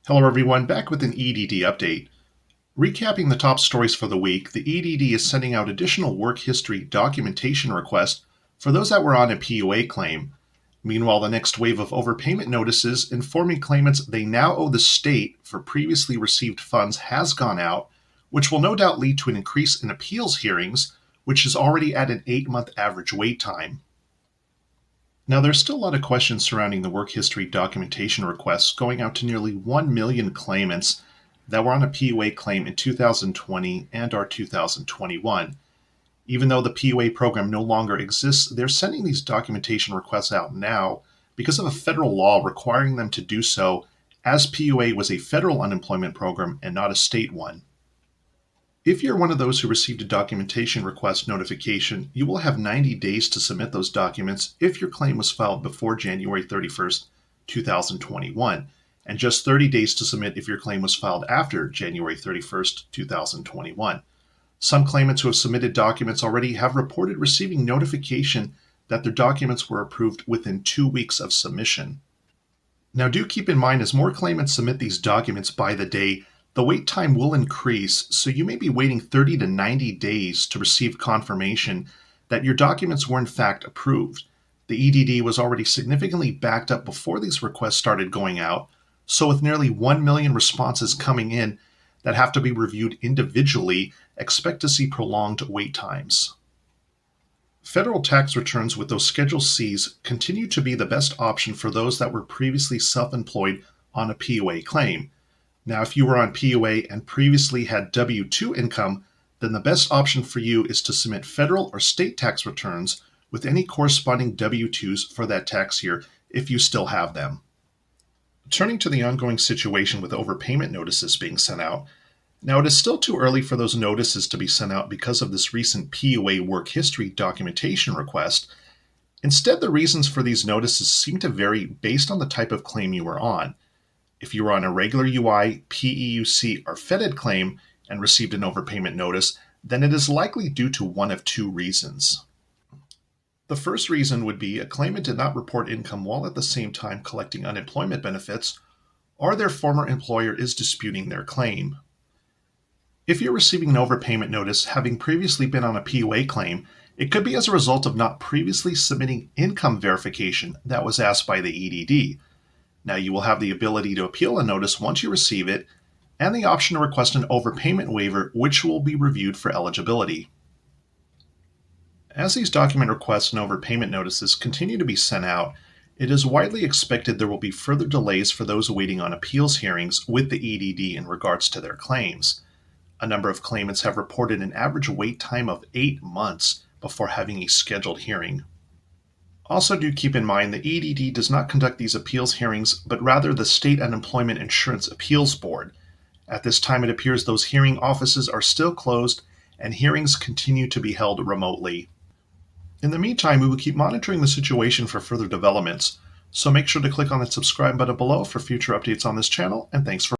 Hello everyone, back with an EDD update. Recapping the top stories for the week, the EDD is sending out additional work history documentation requests for those that were on a PUA claim. Meanwhile, the next wave of overpayment notices informing claimants they now owe the state for previously received funds has gone out, which will no doubt lead to an increase in appeals hearings, which is already at an 8-month average wait time. Now, there's still a lot of questions surrounding the work history documentation requests going out to nearly 1 million claimants that were on a PUA claim in 2020 and or 2021. Even though the PUA program no longer exists, they're sending these documentation requests out now because of a federal law requiring them to do so, as PUA was a federal unemployment program and not a state one. If you're one of those who received a documentation request notification, you will have 90 days to submit those documents if your claim was filed before January 31st, 2021, and just 30 days to submit if your claim was filed after January 31st, 2021. Some claimants who have submitted documents already have reported receiving notification that their documents were approved within 2 weeks of submission. Now, do keep in mind, as more claimants submit these documents by the day, the wait time will increase, so you may be waiting 30 to 90 days to receive confirmation that your documents were in fact approved. The EDD was already significantly backed up before these requests started going out, so with nearly 1 million responses coming in that have to be reviewed individually, expect to see prolonged wait times. Federal tax returns with those Schedule Cs continue to be the best option for those that were previously self-employed on a PUA claim. Now, if you were on PUA and previously had W-2 income, then the best option for you is to submit federal or state tax returns with any corresponding W-2s for that tax year if you still have them. Turning to the ongoing situation with overpayment notices being sent out, now it is still too early for those notices to be sent out because of this recent PUA work history documentation request. Instead, the reasons for these notices seem to vary based on the type of claim you were on. If you were on a regular UI, PEUC, or FedEd claim and received an overpayment notice, then it is likely due to one of two reasons. The first reason would be a claimant did not report income while at the same time collecting unemployment benefits, or their former employer is disputing their claim. If you're receiving an overpayment notice having previously been on a PUA claim, it could be as a result of not previously submitting income verification that was asked by the EDD. Now, you will have the ability to appeal a notice once you receive it, and the option to request an overpayment waiver, which will be reviewed for eligibility. As these document requests and overpayment notices continue to be sent out, it is widely expected there will be further delays for those waiting on appeals hearings with the EDD in regards to their claims. A number of claimants have reported an average wait time of 8 months before having a scheduled hearing. Also, do keep in mind the EDD does not conduct these appeals hearings, but rather the State Unemployment Insurance Appeals Board. At this time, it appears those hearing offices are still closed and hearings continue to be held remotely. In the meantime, we will keep monitoring the situation for further developments, so make sure to click on the subscribe button below for future updates on this channel, and thanks for